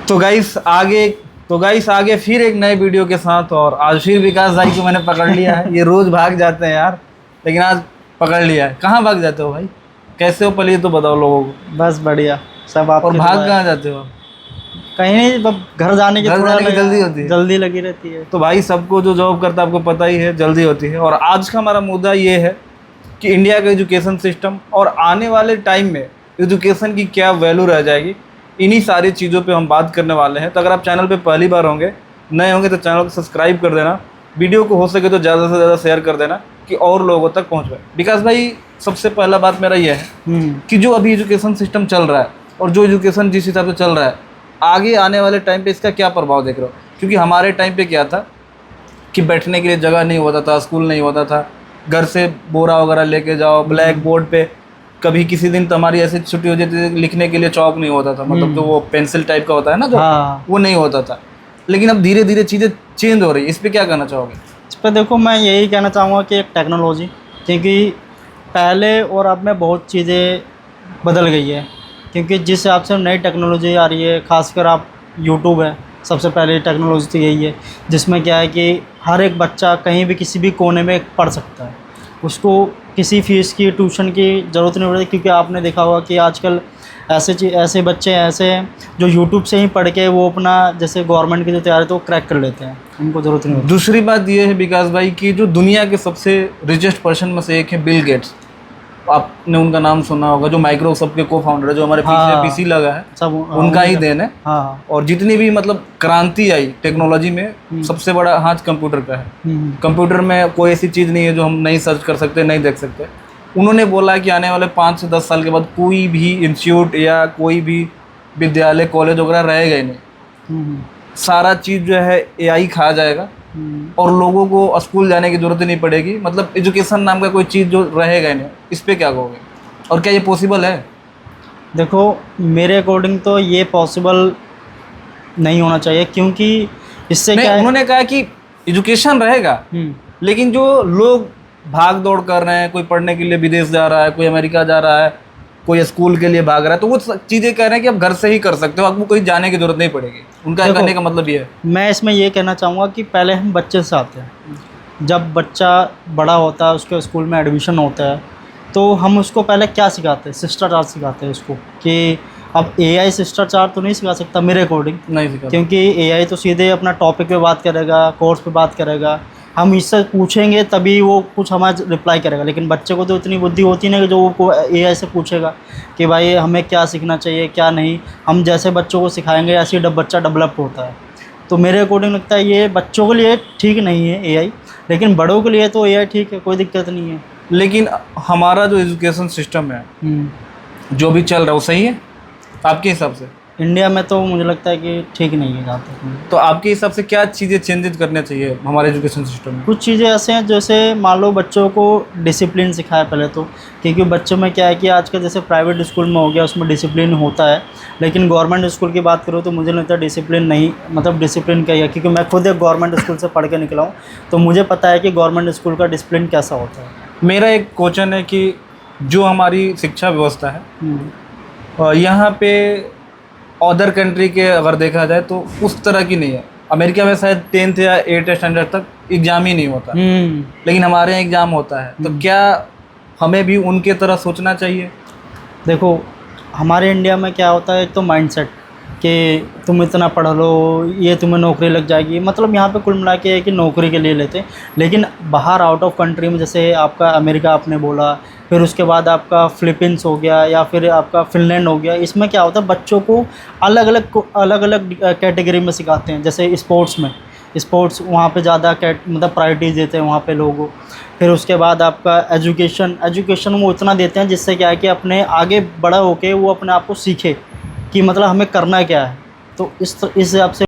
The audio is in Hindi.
तो गाइस आगे फिर एक नए वीडियो के साथ, और आज फिर विकास भाई को मैंने पकड़ लिया है। ये रोज भाग जाते हैं यार, लेकिन आज पकड़ लिया है। कहाँ भाग जाते हो भाई? कैसे हो पहले तो बताओ लोगों को। बस बढ़िया सब आप। और भाग कहाँ जाते हो? कहीं नहीं, बस घर जाने की जल्दी होती है। जल्दी लगी रहती है। तो भाई सबको जो जॉब करता है आपको पता ही है, जल्दी होती है। और आज का हमारा मुद्दा ये है कि इंडिया का एजुकेशन सिस्टम और आने वाले टाइम में एजुकेशन की क्या वैल्यू रह जाएगी, इन्हीं सारी चीज़ों पे हम बात करने वाले हैं। तो अगर आप चैनल पे पहली बार होंगे, नए होंगे, तो चैनल को सब्सक्राइब कर देना, वीडियो को हो सके तो ज़्यादा से ज़्यादा शेयर कर देना कि और लोगों तक पहुँच पाए। विकास भाई, सबसे पहला बात मेरा ये है कि जो अभी एजुकेशन सिस्टम चल रहा है और जो एजुकेशन जिस हिसाब से चल रहा है, आगे आने वाले टाइम पे इसका क्या प्रभाव देख रहे हो? क्योंकि हमारे टाइम पे क्या था कि बैठने के लिए जगह नहीं होता था, स्कूल नहीं होता था, घर से बोरा वगैरह लेके जाओ, ब्लैक बोर्ड पे कभी किसी दिन तो हमारी ऐसी छुट्टी हो जाती थी, लिखने के लिए चौक नहीं होता था, मतलब जो वो पेंसिल टाइप का होता है ना जो, वो नहीं होता था। लेकिन अब धीरे धीरे चीज़ें चेंज हो रही है। इस पर क्या कहना चाहोगे? इस पर देखो, मैं यही कहना चाहूँगा कि एक टेक्नोलॉजी, क्योंकि पहले और अब में बहुत चीज़ें बदल गई है। क्योंकि जिस हिसाब से नई टेक्नोलॉजी आ रही है, खासकर आप यूट्यूब है, सबसे पहले टेक्नोलॉजी तो यही है, जिसमें क्या है कि हर एक बच्चा कहीं भी किसी भी कोने में पढ़ सकता है। उसको किसी फीस की, ट्यूशन की ज़रूरत नहीं पड़ती। क्योंकि आपने देखा होगा कि आजकल ऐसे बच्चे ऐसे हैं जो यूट्यूब से ही पढ़ के वो अपना, जैसे गवर्नमेंट की जो तैयारी तो वो क्रैक कर लेते हैं, उनको ज़रूरत नहीं होती। दूसरी बात ये है विकास भाई कि जो दुनिया के सबसे रिचेस्ट पर्सन में से एक है बिल गेट्स, आपने उनका नाम सुना होगा, जो माइक्रोसॉफ्ट के को फाउंडर है, जो हमारे पीसी लगा है, सब उनका ही देन है। और जितनी भी मतलब क्रांति आई टेक्नोलॉजी में, सबसे बड़ा हाथ कंप्यूटर का है। कंप्यूटर में कोई ऐसी चीज़ नहीं है जो हम नहीं सर्च कर सकते, नहीं देख सकते। उन्होंने बोला कि आने वाले 5 से 10 साल के बाद कोई भी इंस्टीट्यूट या कोई भी विद्यालय, कॉलेज वगैरह रहेगा ही नहीं। सारा चीज़ जो है एआई खा जाएगा और लोगों को स्कूल जाने की ज़रूरत ही नहीं पड़ेगी। मतलब एजुकेशन नाम का कोई चीज़ जो रहेगा ही नहीं। इस पे क्या कहोगे, और क्या ये पॉसिबल है? देखो, मेरे अकॉर्डिंग तो ये पॉसिबल नहीं होना चाहिए। क्योंकि इससे क्या है, उन्होंने कहा कि एजुकेशन रहेगा, लेकिन जो लोग भाग दौड़ कर रहे हैं, कोई पढ़ने के लिए विदेश जा रहा है, कोई अमेरिका जा रहा है, कोई स्कूल के लिए भाग रहा है, तो वो चीज़ें कह रहे हैं कि आप घर से ही कर सकते हो, आपको कहीं जाने की जरूरत नहीं पड़ेगी। उनका कहने का मतलब ये है। मैं इसमें ये कहना चाहूँगा कि पहले हम बच्चे से आते हैं। जब बच्चा बड़ा होता है, उसके स्कूल में एडमिशन होता है, तो हम उसको पहले क्या सिखाते हैं? शिष्टाचार सिखाते हैं उसको। कि अब एआई शिष्टाचार तो नहीं सिखा सकता मेरे अकॉर्डिंग, नहीं सिखा, क्योंकि एआई तो सीधे अपना टॉपिक पे बात करेगा, कोर्स पे बात करेगा। हम इससे पूछेंगे तभी वो कुछ हमारा रिप्लाई करेगा। लेकिन बच्चे को तो इतनी बुद्धि होती नहीं कि जो वो एआई से पूछेगा कि भाई हमें क्या सीखना चाहिए, क्या नहीं। हम जैसे बच्चों को सिखाएंगे ऐसे ही बच्चा डेवलप होता है। तो मेरे अकॉर्डिंग लगता है ये बच्चों के लिए ठीक नहीं है एआई, लेकिन बड़ों के लिए तो एआई ठीक है, कोई दिक्कत नहीं है। लेकिन हमारा जो एजुकेशन सिस्टम है जो भी चल रहा है वो सही है आपके हिसाब से? इंडिया में तो मुझे लगता है कि ठीक नहीं है जहाँ तक। तो आपके हिसाब से क्या चीज़ें चेंजेस करने चाहिए हमारे एजुकेशन सिस्टम में? कुछ चीज़ें ऐसे हैं, जैसे मान लो बच्चों को डिसिप्लिन सिखाया पहले तो। क्योंकि बच्चों में क्या है कि आजकल जैसे प्राइवेट स्कूल में हो गया, उसमें डिसिप्लिन होता है, लेकिन गवर्नमेंट स्कूल की बात करूँ तो मुझे लगता है डिसिप्लिन नहीं, मतलब डिसिप्लिन क्या है। क्योंकि मैं खुद एक गवर्नमेंट स्कूल से पढ़ के निकला हूँ, तो मुझे पता है कि गवर्नमेंट स्कूल का डिसिप्लिन कैसा होता है। मेरा एक क्वेश्चन है कि जो हमारी शिक्षा व्यवस्था है यहाँ पे अदर कंट्री के अगर देखा जाए तो उस तरह की नहीं है। अमेरिका में शायद 10th या 8th स्टैंडर्ड तक एग्ज़ाम ही नहीं होता, लेकिन हमारे यहाँ एग्ज़ाम होता है। तो क्या हमें भी उनके तरह सोचना चाहिए? देखो, हमारे इंडिया में क्या होता है, एक तो माइंडसेट कि तुम इतना पढ़ लो, ये तुम्हें नौकरी लग जाएगी। मतलब यहाँ पे कुल मिला के है कि नौकरी के लिए लेते हैं। लेकिन बाहर आउट ऑफ कंट्री में, जैसे आपका अमेरिका आपने बोला, फिर उसके बाद आपका फिलीपींस हो गया, या फिर आपका फिनलैंड हो गया, इसमें क्या होता है बच्चों को अलग अलग कैटेगरी में सिखाते हैं। जैसे स्पोर्ट्स वहाँ पे ज़्यादा मतलब प्रायोरिटीज़ देते हैं वहाँ पे लोगों। फिर उसके बाद आपका एजुकेशन वो इतना देते हैं जिससे क्या है कि अपने आगे बड़ा होके वो अपने आप को सीखे कि मतलब हमें करना क्या है। तो इस हिसाब से